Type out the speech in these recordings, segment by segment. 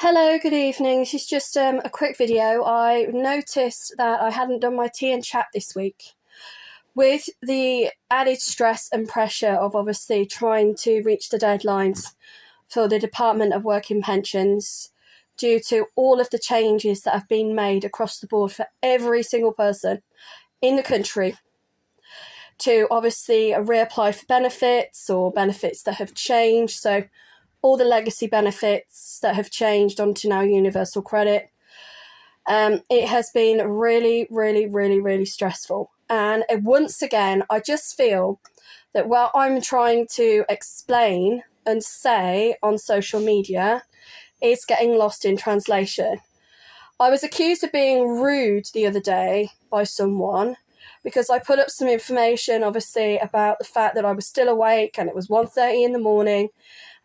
Hello, good evening. This is just a quick video. I noticed that I hadn't done my tea and chat this week. With the added stress and pressure of obviously trying to reach the deadlines for the Department of Work and Pensions, due to all of the changes that have been made across the board for every single person in the country, to obviously reapply for benefits or benefits that have changed. So all the legacy benefits that have changed onto now universal credit. It has been really, really, really, really stressful. And once again, I just feel that while I'm trying to explain and say on social media, it's getting lost in translation. I was accused of being rude the other day by someone because I put up some information, obviously, about the fact that I was still awake and it was 1:30 in the morning.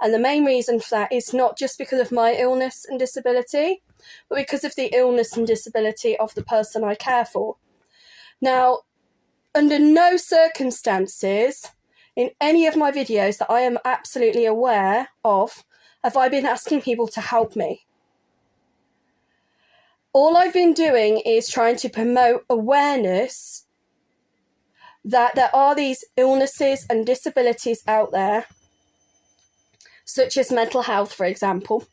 And the main reason for that is not just because of my illness and disability, but because of the illness and disability of the person I care for. Now, under no circumstances in any of my videos that I am absolutely aware of have I been asking people to help me. All I've been doing is trying to promote awareness that there are these illnesses and disabilities out there, such as mental health, for example,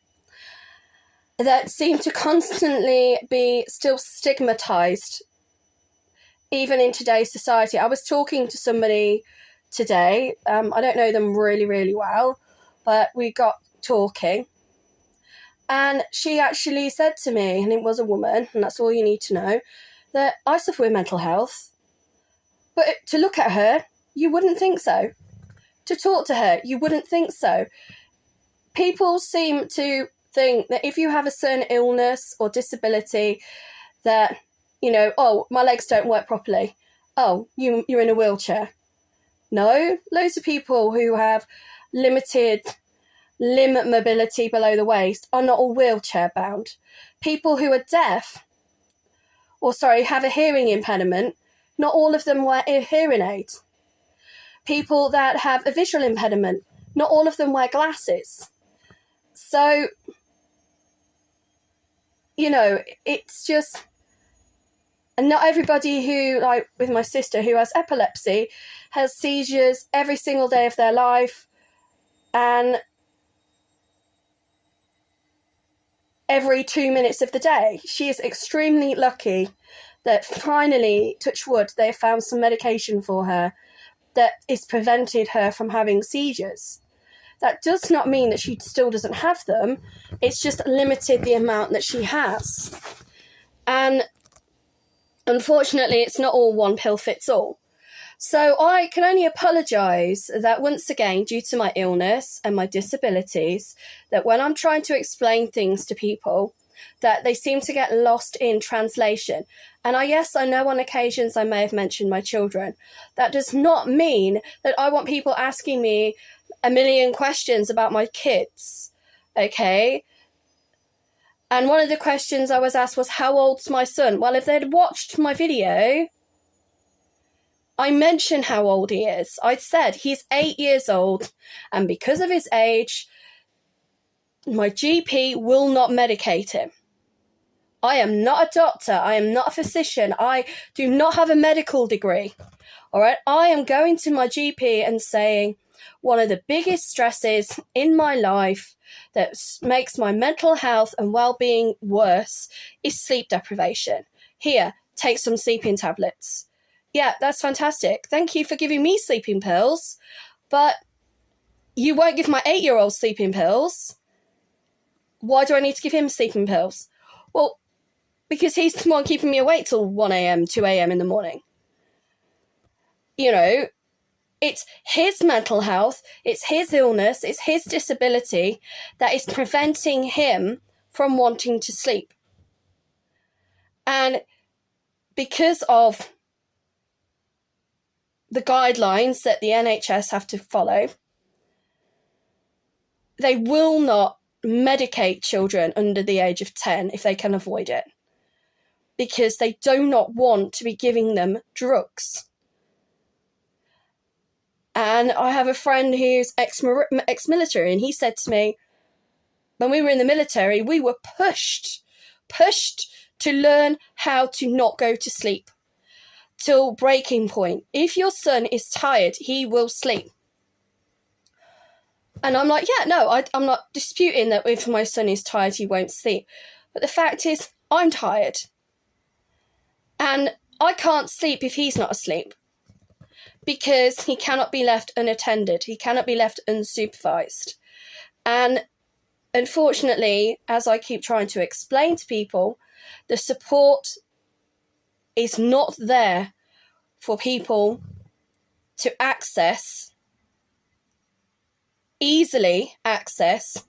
that seem to constantly be still stigmatized, even in today's society. I was talking to somebody today, I don't know them really, really well, but we got talking, and she actually said to me, and it was a woman, and that's all you need to know, that I suffer with mental health. But to look at her, you wouldn't think so. To talk to her, you wouldn't think so. People seem to think that if you have a certain illness or disability, that, oh, my legs don't work properly. Oh, you're in a wheelchair. No, loads of people who have limited limb mobility below the waist are not all wheelchair bound. People who are deaf, have a hearing impediment, not all of them wear hearing aids. People that have a visual impediment, not all of them wear glasses. So, it's just, and not everybody who, like with my sister who has epilepsy, has seizures every single day of their life, and every 2 minutes of the day. She is extremely lucky that finally, touch wood, they have found some medication for her that has prevented her from having seizures. That does not mean that she still doesn't have them. It's just limited the amount that she has. And unfortunately, it's not all one pill fits all. So I can only apologise that once again, due to my illness and my disabilities, that when I'm trying to explain things to people, that they seem to get lost in translation. And I know on occasions I may have mentioned my children. That does not mean that I want people asking me a million questions about my kids, okay? And one of the questions I was asked was, how old's my son? Well, if they'd watched my video, I mentioned how old he is. I said he's 8 years old, and because of his age, my GP will not medicate him. I am not a doctor. I am not a physician. I do not have a medical degree. All right. I am going to my GP and saying one of the biggest stresses in my life that makes my mental health and well-being worse is sleep deprivation. Here, take some sleeping tablets. Yeah, that's fantastic. Thank you for giving me sleeping pills, but you won't give my 8-year-old sleeping pills. Why do I need to give him sleeping pills? Well, because he's the one keeping me awake till 1 a.m., 2 a.m. in the morning. It's his mental health, it's his illness, it's his disability that is preventing him from wanting to sleep. And because of the guidelines that the NHS have to follow, they will not medicate children under the age of 10 if they can avoid it, because they do not want to be giving them drugs. And I have a friend who's ex-military, and he said to me, when we were in the military, we were pushed to learn how to not go to sleep till breaking point. If your son is tired, he will sleep. And I'm like, yeah, no, I'm not disputing that if my son is tired, he won't sleep. But the fact is, I'm tired. And I can't sleep if he's not asleep. Because he cannot be left unattended. He cannot be left unsupervised. And unfortunately, as I keep trying to explain to people, the support is not there for people to easily access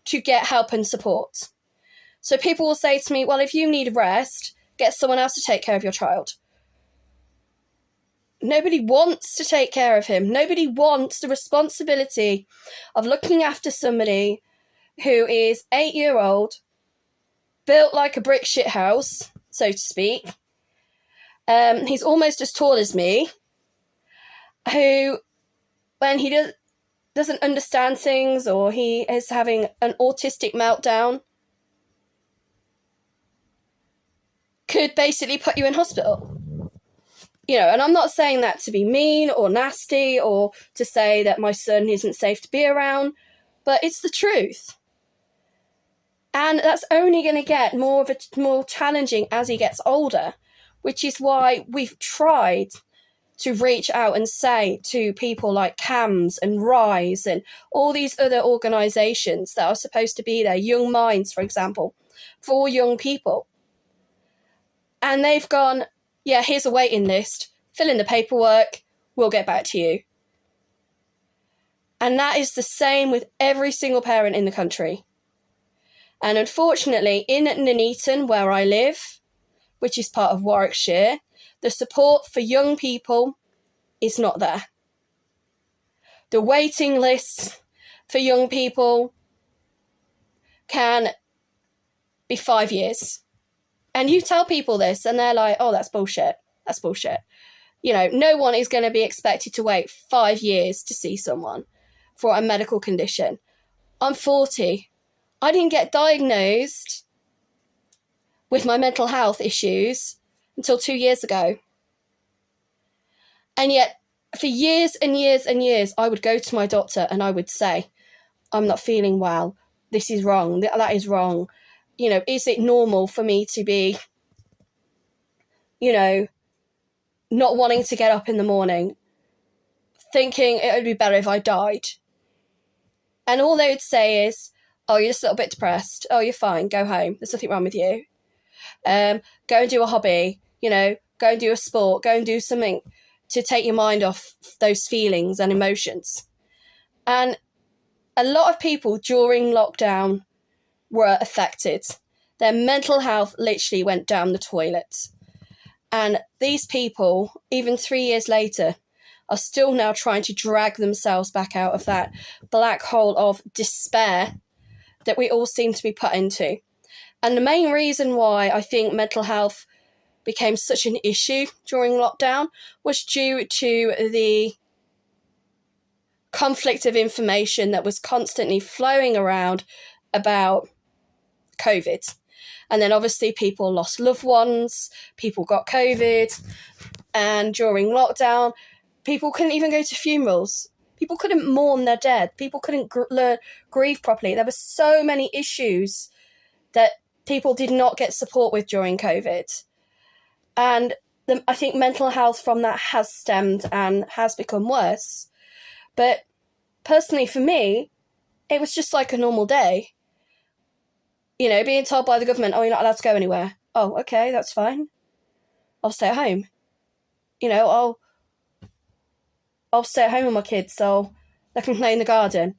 to get help and support. So people will say to me, well, if you need a rest, get someone else to take care of your child. Nobody wants to take care of him. Nobody wants the responsibility of looking after somebody who is 8-year-old, built like a brick shit house, so to speak. He's almost as tall as me, who, when he doesn't understand things or he is having an autistic meltdown, could basically put you in hospital. And I'm not saying that to be mean or nasty or to say that my son isn't safe to be around, but it's the truth. And that's only going to get more challenging as he gets older, which is why we've tried to reach out and say to people like CAMS and RISE and all these other organisations that are supposed to be there, Young Minds, for example, for young people. And they've gone, yeah, here's a waiting list, fill in the paperwork, we'll get back to you. And that is the same with every single parent in the country. And unfortunately, in Nuneaton, where I live, which is part of Warwickshire, the support for young people is not there. The waiting lists for young people can be 5 years. And you tell people this and they're like, oh, that's bullshit. That's bullshit. No one is going to be expected to wait 5 years to see someone for a medical condition. I'm 40. I didn't get diagnosed with my mental health issues until 2 years ago. And yet, for years and years and years, I would go to my doctor and I would say, I'm not feeling well. This is wrong. That is wrong. Is it normal for me to be, not wanting to get up in the morning, thinking it would be better if I died? And all they would say is, oh, you're just a little bit depressed. Oh, you're fine. Go home. There's nothing wrong with you. Go and do a hobby. Go and do a sport. Go and do something to take your mind off those feelings and emotions. And a lot of people during lockdown were affected. Their mental health literally went down the toilet. And these people, even 3 years later, are still now trying to drag themselves back out of that black hole of despair that we all seem to be put into. And the main reason why I think mental health became such an issue during lockdown was due to the conflict of information that was constantly flowing around about COVID. And then obviously people lost loved ones, people got COVID, and during lockdown, people couldn't even go to funerals. People couldn't mourn their dead. People couldn't grieve properly. There were so many issues that people did not get support with during COVID. And I think mental health from that has stemmed and has become worse. But personally for me, it was just like a normal day. Being told by the government, oh, you're not allowed to go anywhere. Oh, okay, that's fine. I'll stay at home. I'll stay at home with my kids so they can play in the garden.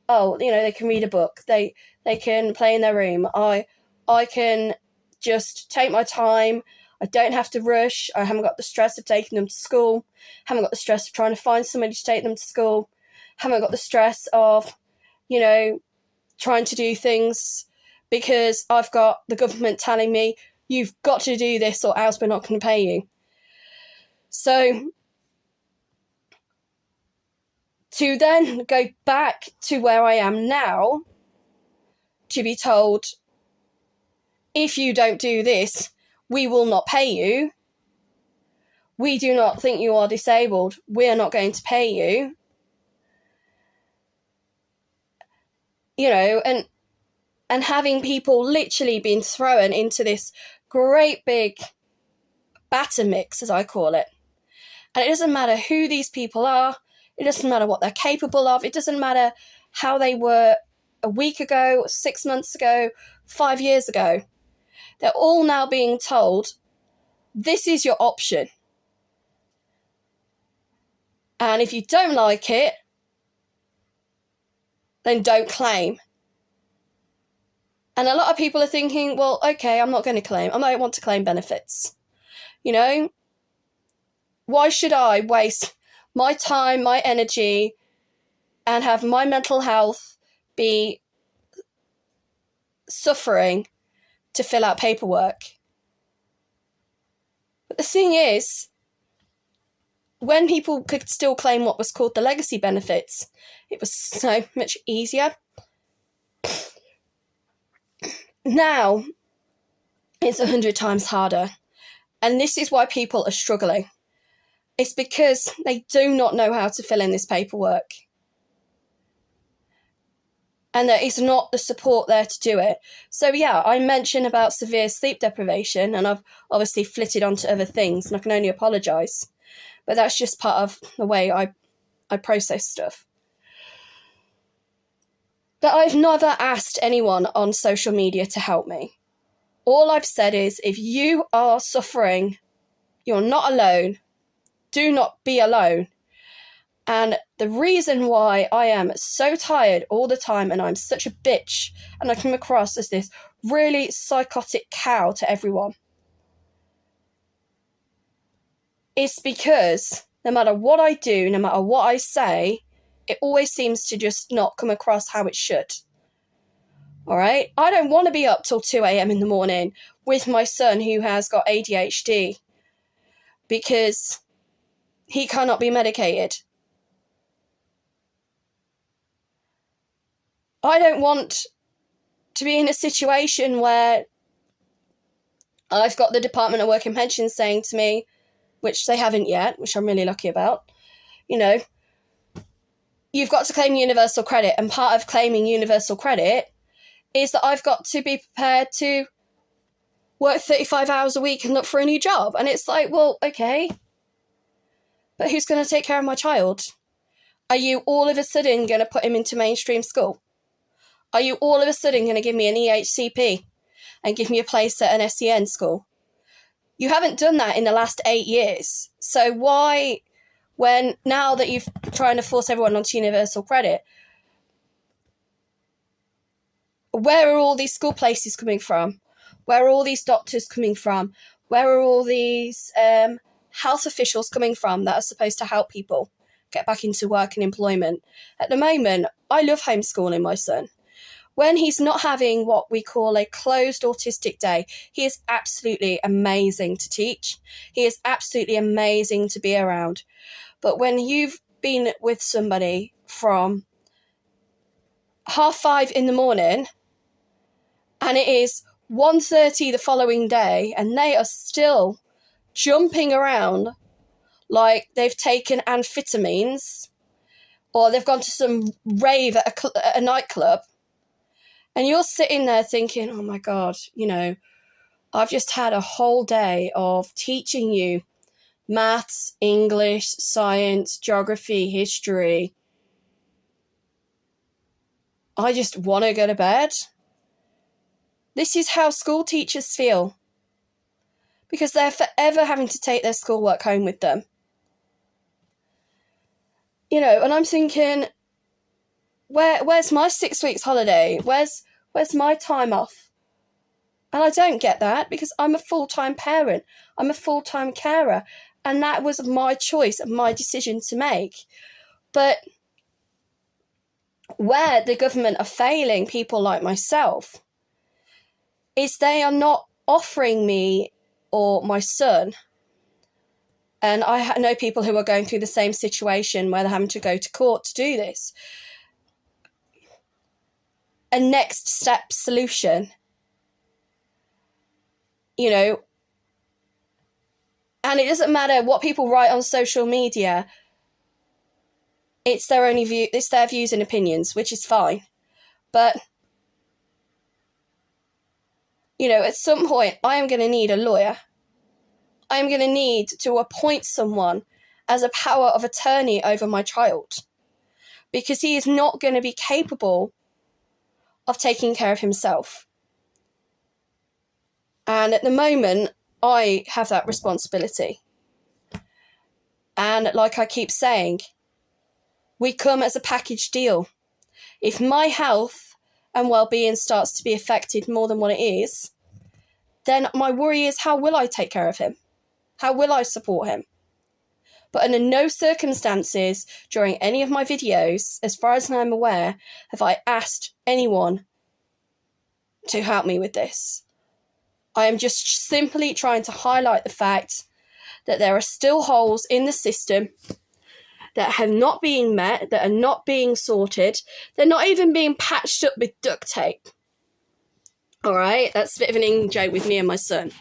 Oh, they can read a book. They can play in their room. I can just take my time. I don't have to rush. I haven't got the stress of taking them to school. Haven't got the stress of trying to find somebody to take them to school. Haven't got the stress of, trying to do things because I've got the government telling me, you've got to do this or else we're not going to pay you. So to then go back to where I am now, to be told, if you don't do this, we will not pay you. We do not think you are disabled. We're not going to pay you. You know, and having people literally being thrown into this great big batter mix, as I call it. And it doesn't matter who these people are. It doesn't matter what they're capable of. It doesn't matter how they were a week ago, 6 months ago, 5 years ago. They're all now being told, this is your option. And if you don't like it, then don't claim. And a lot of people are thinking, well, okay, I'm not going to claim. I might want to claim benefits. You know, why should I waste my time, my energy, and have my mental health be suffering to fill out paperwork? But the thing is, when people could still claim what was called the legacy benefits, it was so much easier. Now, it's 100 times harder. And this is why people are struggling. It's because they do not know how to fill in this paperwork. And there is not the support there to do it. So yeah, I mentioned about severe sleep deprivation, and I've obviously flitted onto other things, and I can only apologise. But that's just part of the way I process stuff. But I've never asked anyone on social media to help me. All I've said is, if you are suffering, you're not alone. Do not be alone. And the reason why I am so tired all the time and I'm such a bitch and I come across as this really psychotic cow to everyone is because no matter what I do, no matter what I say, it always seems to just not come across how it should. All right? I don't want to be up till 2 a.m. in the morning with my son who has got ADHD because he cannot be medicated. I don't want to be in a situation where I've got the Department of Work and Pensions saying to me, which they haven't yet, which I'm really lucky about, you know, you've got to claim universal credit, and part of claiming universal credit is that I've got to be prepared to work 35 hours a week and look for a new job. And it's like, well, okay, but who's going to take care of my child? Are you all of a sudden going to put him into mainstream school? Are you all of a sudden going to give me an EHCP and give me a place at an SEN school? You haven't done that in the last 8 years. So why, when now that you're trying to force everyone onto universal credit, where are all these school places coming from? Where are all these doctors coming from? Where are all these health officials coming from that are supposed to help people get back into work and employment? At the moment, I love homeschooling my son. When he's not having what we call a closed autistic day, he is absolutely amazing to teach. He is absolutely amazing to be around. But when you've been with somebody from 5:30 in the morning and it is 1:30 the following day and they are still jumping around like they've taken amphetamines or they've gone to some rave at a nightclub, and you're sitting there thinking, oh my God, you know, I've just had a whole day of teaching you maths, English, science, geography, history. I just want to go to bed. This is how school teachers feel, because they're forever having to take their schoolwork home with them. You know, and I'm thinking, where's my 6 weeks holiday? Where's my time off? And I don't get that because I'm a full-time parent. I'm a full-time carer. And that was my choice and my decision to make. But where the government are failing people like myself is they are not offering me or my son, and I know people who are going through the same situation where they're having to go to court to do this, a next step solution. You know, and it doesn't matter what people write on social media. It's their only view, it's their views and opinions, which is fine. But, you know, at some point, I am going to need a lawyer. I am going to need to appoint someone as a power of attorney over my child, because he is not going to be capable of taking care of himself. And at the moment, I have that responsibility. And like I keep saying, we come as a package deal. If my health and well-being starts to be affected more than what it is, then my worry is, how will I take care of him? How will I support him? But under no circumstances during any of my videos, as far as I'm aware, have I asked anyone to help me with this. I am just simply trying to highlight the fact that there are still holes in the system that have not been met, that are not being sorted. They're not even being patched up with duct tape. All right, that's a bit of an in-joke with me and my son.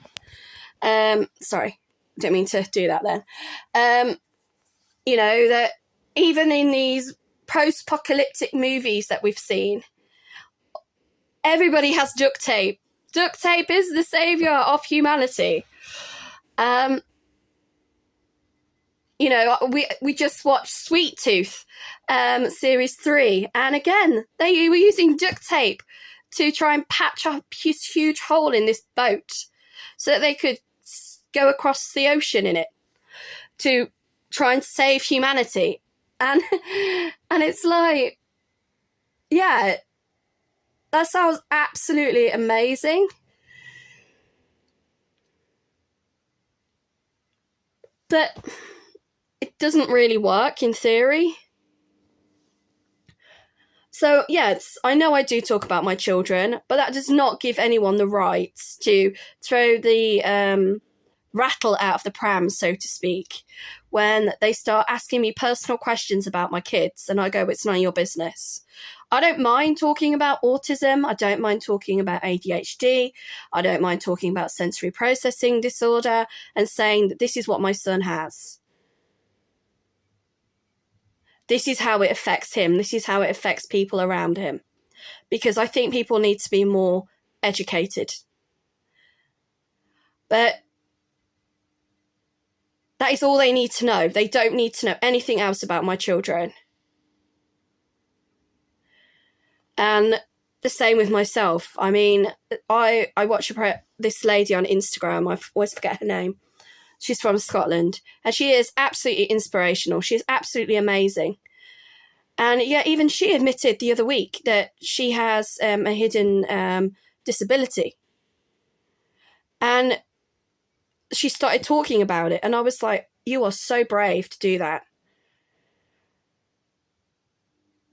Sorry, didn't mean to do that then. You know, that even in these post-apocalyptic movies that we've seen, everybody has duct tape. Duct tape is the saviour of humanity. You know, we just watched Sweet Tooth, series 3, and again, they were using duct tape to try and patch up this huge hole in this boat so that they could go across the ocean in it to try and save humanity. And it's like, yeah, that sounds absolutely amazing. But it doesn't really work in theory. So, yes, I know I do talk about my children, but that does not give anyone the right to throw the rattle out of the pram, so to speak, when they start asking me personal questions about my kids, and I go, it's none of your business. I don't mind talking about autism. I don't mind talking about ADHD. I don't mind talking about sensory processing disorder and saying that this is what my son has. This is how it affects him. This is how it affects people around him. Because I think people need to be more educated. But that is all they need to know. They don't need to know anything else about my children. And the same with myself. I mean, I watch this lady on Instagram. I always forget her name. She's from Scotland. And she is absolutely inspirational. She is absolutely amazing. And yeah, even she admitted the other week that she has a hidden disability. And she started talking about it. And I was like, you are so brave to do that.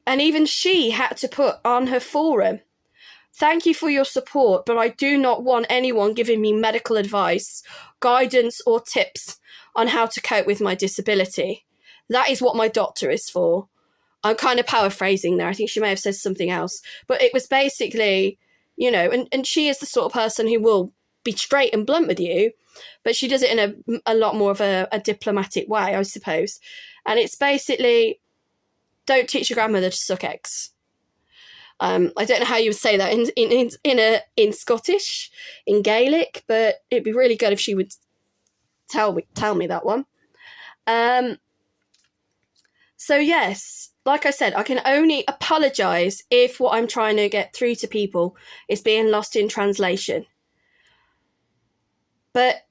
And even she had to put on her forum, thank you for your support, but I do not want anyone giving me medical advice, guidance, or tips on how to cope with my disability. That is what my doctor is for. I'm kind of paraphrasing there. I think she may have said something else. But it was basically, you know, and she is the sort of person who will be straight and blunt with you, but she does it in a lot more of a diplomatic way, I suppose. And it's basically, don't teach your grandmother to suck eggs. I don't know how you would say that in Scottish, in Gaelic, but it'd be really good if she would tell me that one. So yes, like I said, I can only apologise if what I'm trying to get through to people is being lost in translation. But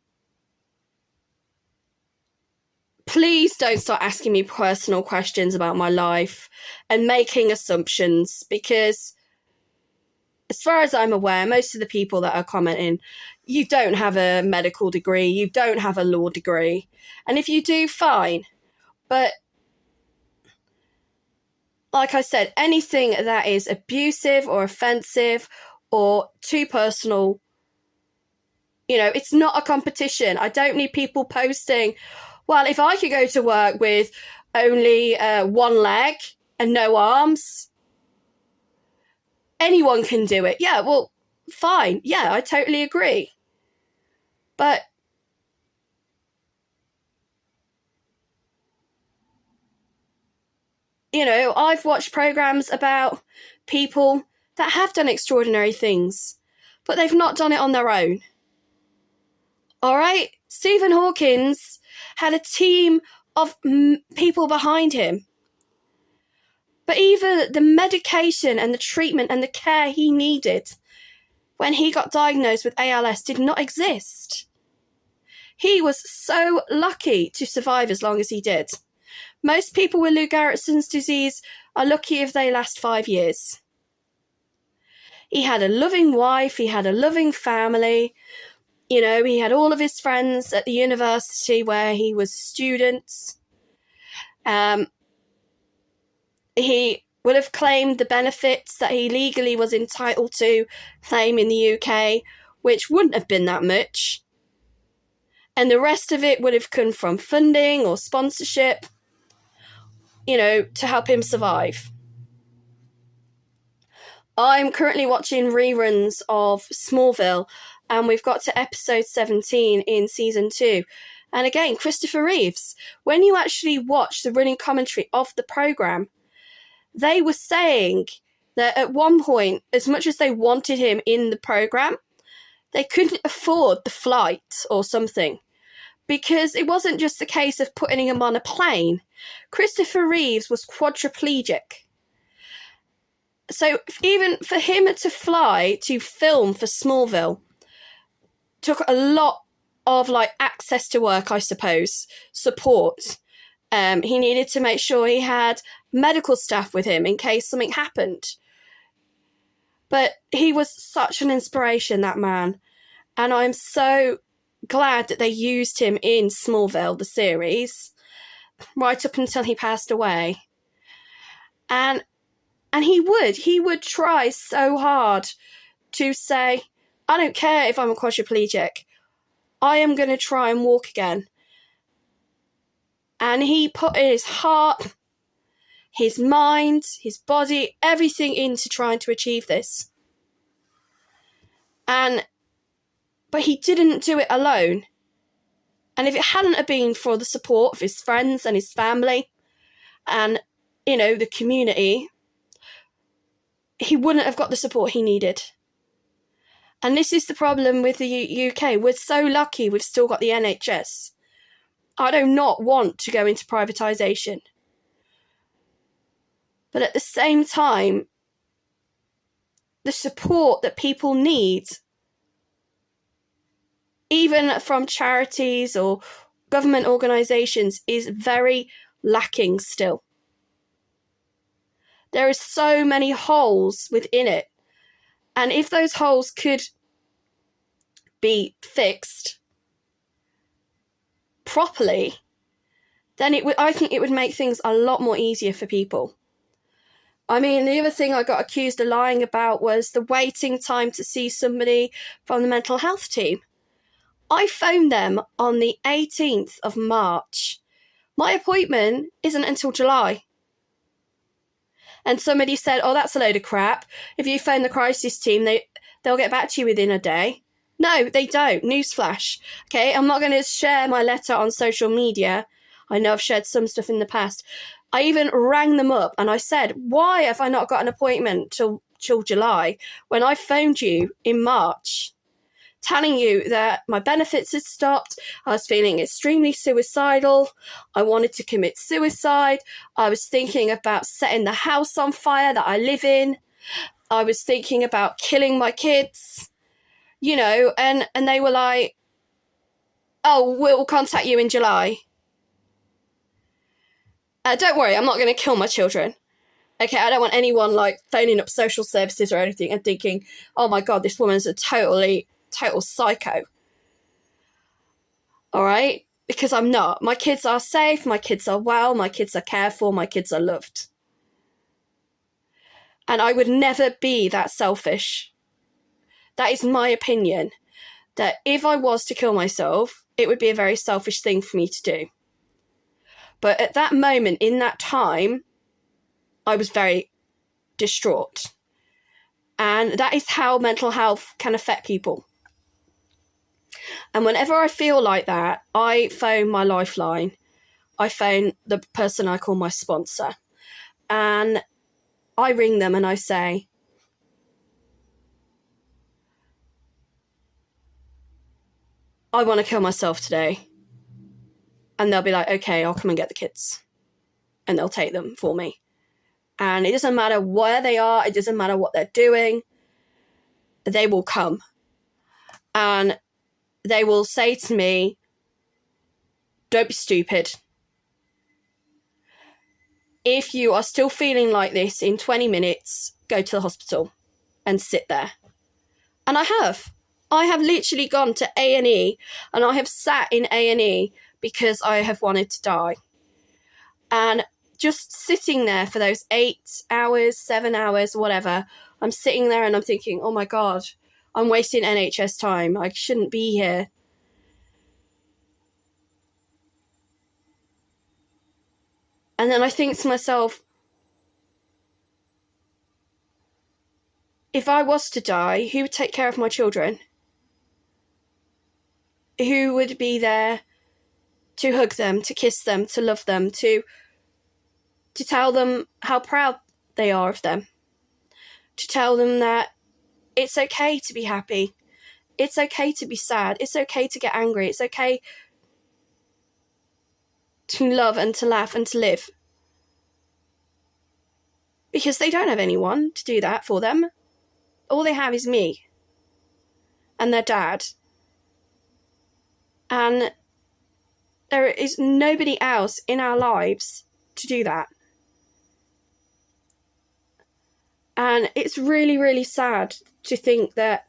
please don't start asking me personal questions about my life and making assumptions, because as far as I'm aware, most of the people that are commenting, you don't have a medical degree, you don't have a law degree. And if you do, fine. But like I said, anything that is abusive or offensive or too personal, you know, it's not a competition. I don't need people posting, well, if I could go to work with only one leg and no arms, anyone can do it. Yeah, well, fine. Yeah, I totally agree. But I've watched programs about people that have done extraordinary things, but they've not done it on their own. All right? Stephen Hawkins had a team of people behind him. But even the medication and the treatment and the care he needed when he got diagnosed with ALS did not exist. He was so lucky to survive as long as he did. Most people with Lou Gehrig's disease are lucky if they last 5 years. He had a loving wife, he had a loving family, he had all of his friends at the university where he was students. He would have claimed the benefits that he legally was entitled to claim in the UK, which wouldn't have been that much. And the rest of it would have come from funding or sponsorship, to help him survive. I'm currently watching reruns of Smallville, and we've got to episode 17 in season 2. And again, Christopher Reeves, when you actually watch the running commentary of the program, they were saying that at one point, as much as they wanted him in the program, they couldn't afford the flight or something, because it wasn't just a case of putting him on a plane. Christopher Reeves was quadriplegic. So even for him to fly to film for Smallville took a lot of access to work, I suppose, support. He needed to make sure he had medical staff with him in case something happened. But he was such an inspiration, that man. And I'm so glad that they used him in Smallville, the series, right up until he passed away. And he would try so hard to say, I don't care if I'm a quadriplegic. I am going to try and walk again. And he put his heart, his mind, his body, everything into trying to achieve this. But he didn't do it alone. And if it hadn't have been for the support of his friends and his family and, the community, he wouldn't have got the support he needed. And this is the problem with the UK. We're so lucky we've still got the NHS. I do not want to go into privatisation. But at the same time, the support that people need, even from charities or government organisations, is very lacking still. There are so many holes within it. And if those holes could be fixed properly, then I think it would make things a lot more easier for people. I mean, the other thing I got accused of lying about was the waiting time to see somebody from the mental health team. I phoned them on the 18th of March. My appointment isn't until July. And somebody said, oh, that's a load of crap. If you phone the crisis team, they'll get back to you within a day. No, they don't. Newsflash. Okay, I'm not going to share my letter on social media. I know I've shared some stuff in the past. I even rang them up and I said, why have I not got an appointment till July when I phoned you in March telling you that my benefits had stopped, I was feeling extremely suicidal, I wanted to commit suicide, I was thinking about setting the house on fire that I live in, I was thinking about killing my kids, and they were like, oh, we'll contact you in July. Don't worry, I'm not going to kill my children. Okay, I don't want anyone phoning up social services or anything and thinking, oh my God, this woman's a total psycho. All right? Because I'm not. My kids are safe, my kids are well, my kids are cared for, my kids are loved. And I would never be that selfish. That is my opinion. That if I was to kill myself, it would be a very selfish thing for me to do. But at that moment, in that time, I was very distraught. And that is how mental health can affect people. And whenever I feel like that, I phone my lifeline. I phone the person I call my sponsor. And I ring them and I say, I want to kill myself today. And they'll be like, okay, I'll come and get the kids. And they'll take them for me. And it doesn't matter where they are. It doesn't matter what they're doing. They will come. And they will say to me, don't be stupid. If you are still feeling like this in 20 minutes, go to the hospital and sit there. And I have. I have literally gone to A&E and I have sat in A&E because I have wanted to die. And just sitting there for those 8 hours, 7 hours, whatever, I'm sitting there and I'm thinking, oh my God, I'm wasting NHS time. I shouldn't be here. And then I think to myself, if I was to die, who would take care of my children? Who would be there to hug them, to kiss them, to love them, to tell them how proud they are of them, to tell them that it's okay to be happy, it's okay to be sad, it's okay to get angry, it's okay to love and to laugh and to live. Because they don't have anyone to do that for them. All they have is me and their dad. And there is nobody else in our lives to do that. And it's really, really sad to think that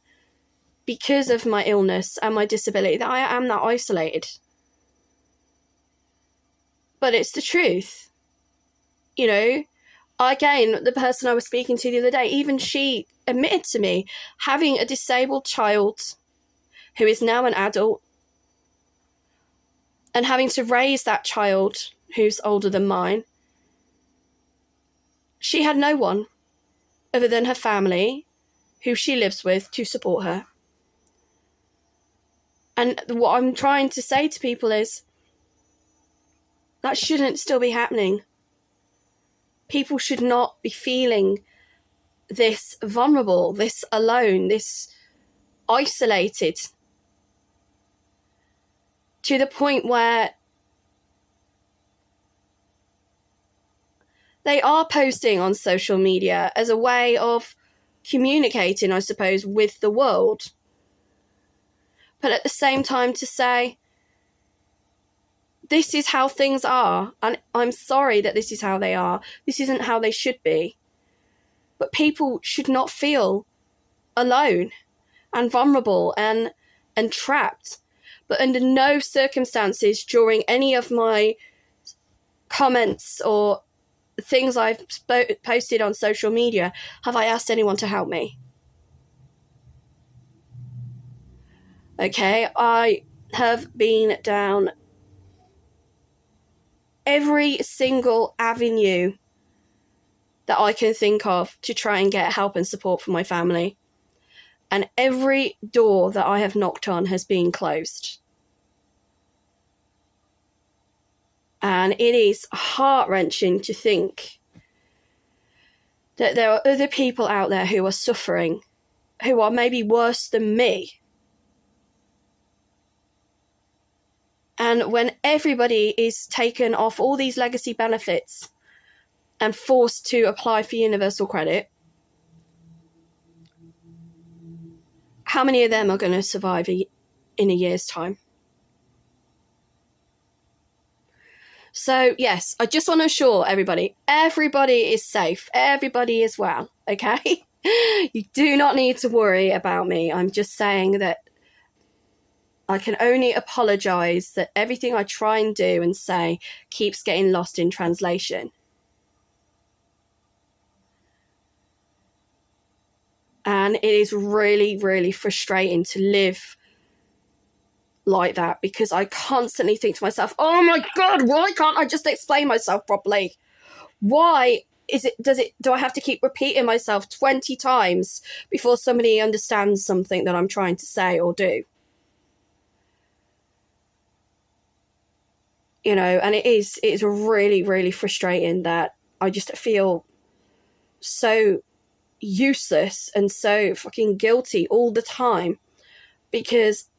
because of my illness and my disability, that I am that isolated. But it's the truth. You know, again, the person I was speaking to the other day, even she admitted to me having a disabled child who is now an adult and having to raise that child who's older than mine. She had no one other than her family who she lives with to support her. And what I'm trying to say to people is that shouldn't still be happening. People should not be feeling this vulnerable, this alone, this isolated, to the point where they are posting on social media as a way of communicating, I suppose, with the world. But at the same time to say, this is how things are, and I'm sorry that this is how they are. This isn't how they should be. But people should not feel alone and vulnerable and trapped. But under no circumstances during any of my comments or things I've posted on social media have I asked anyone to help me. Okay, I have been down every single avenue that I can think of to try and get help and support for my family. And every door that I have knocked on has been closed. And it is heart-wrenching to think that there are other people out there who are suffering, who are maybe worse than me. And when everybody is taken off all these legacy benefits and forced to apply for universal credit, how many of them are going to survive in a year's time? So, yes, I just want to assure everybody is safe. Everybody is well, okay? You do not need to worry about me. I'm just saying that I can only apologise that everything I try and do and say keeps getting lost in translation. And it is really, really frustrating to live like that, because I constantly think to myself, oh my God, why can't I just explain myself properly? Why do I have to keep repeating myself 20 times before somebody understands something that I'm trying to say or do? You know, and it's really, really frustrating that I just feel so useless and so fucking guilty all the time, because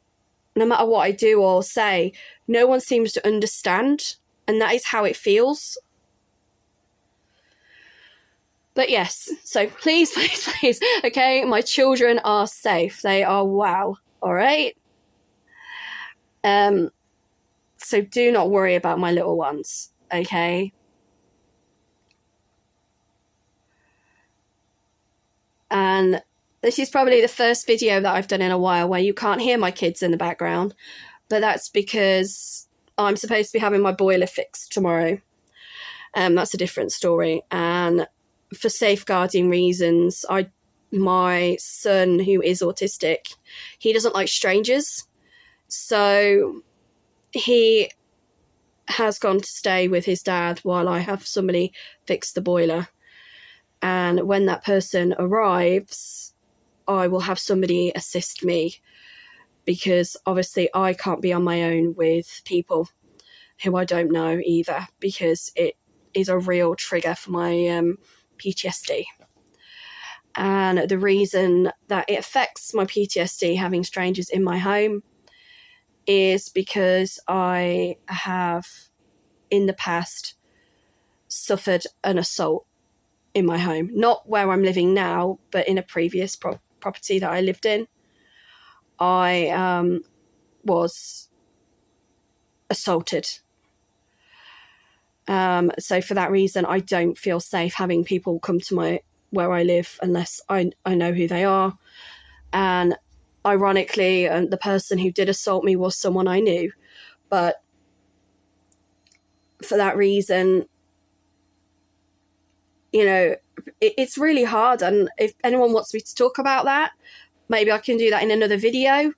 no matter what I do or say, no one seems to understand, and that is how it feels. But yes, so please, please, please, okay, my children are safe. They are well, all right? So do not worry about my little ones, okay? And this is probably the first video that I've done in a while where you can't hear my kids in the background, but that's because I'm supposed to be having my boiler fixed tomorrow. That's a different story. And for safeguarding reasons, my son, who is autistic, he doesn't like strangers. So he has gone to stay with his dad while I have somebody fix the boiler. And when that person arrives, I will have somebody assist me, because obviously I can't be on my own with people who I don't know either, because it is a real trigger for my PTSD. And the reason that it affects my PTSD, having strangers in my home, is because I have in the past suffered an assault in my home. Not where I'm living now, but in a previous property that I lived in. I was assaulted. So for that reason, I don't feel safe having people come to where I live unless I know who they are. And ironically, the person who did assault me was someone I knew. But for that reason, you know, it's really hard. And if anyone wants me to talk about that, maybe I can do that in another video.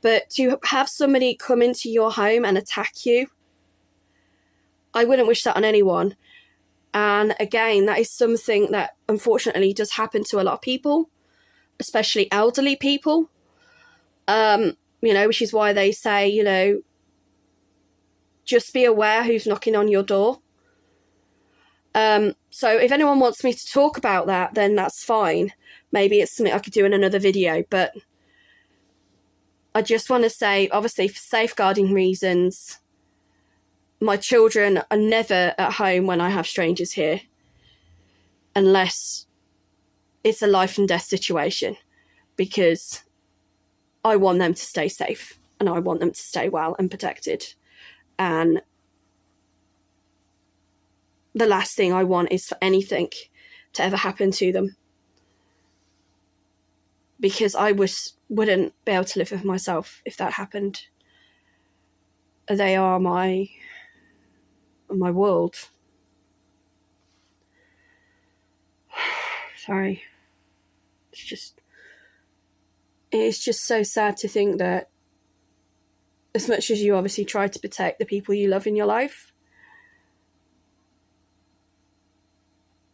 But to have somebody come into your home and attack you, I wouldn't wish that on anyone. And again, that is something that unfortunately does happen to a lot of people, especially elderly people. Which is why they say, just be aware who's knocking on your door. So if anyone wants me to talk about that, then that's fine. Maybe it's something I could do in another video. But I just want to say, obviously, for safeguarding reasons, my children are never at home when I have strangers here, unless it's a life and death situation, because I want them to stay safe and I want them to stay well and protected. And the last thing I want is for anything to ever happen to them, because I wouldn't be able to live with myself if that happened. They are my world. Sorry. It's just so sad to think that as much as you obviously try to protect the people you love in your life,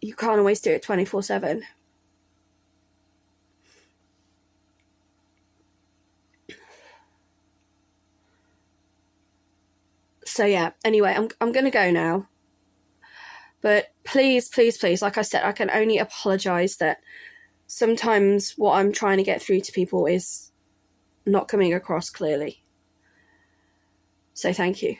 you can't always do it 24/7. So yeah, anyway, I'm going to go now. But please, please, please, like I said, I can only apologise that sometimes what I'm trying to get through to people is not coming across clearly. So thank you.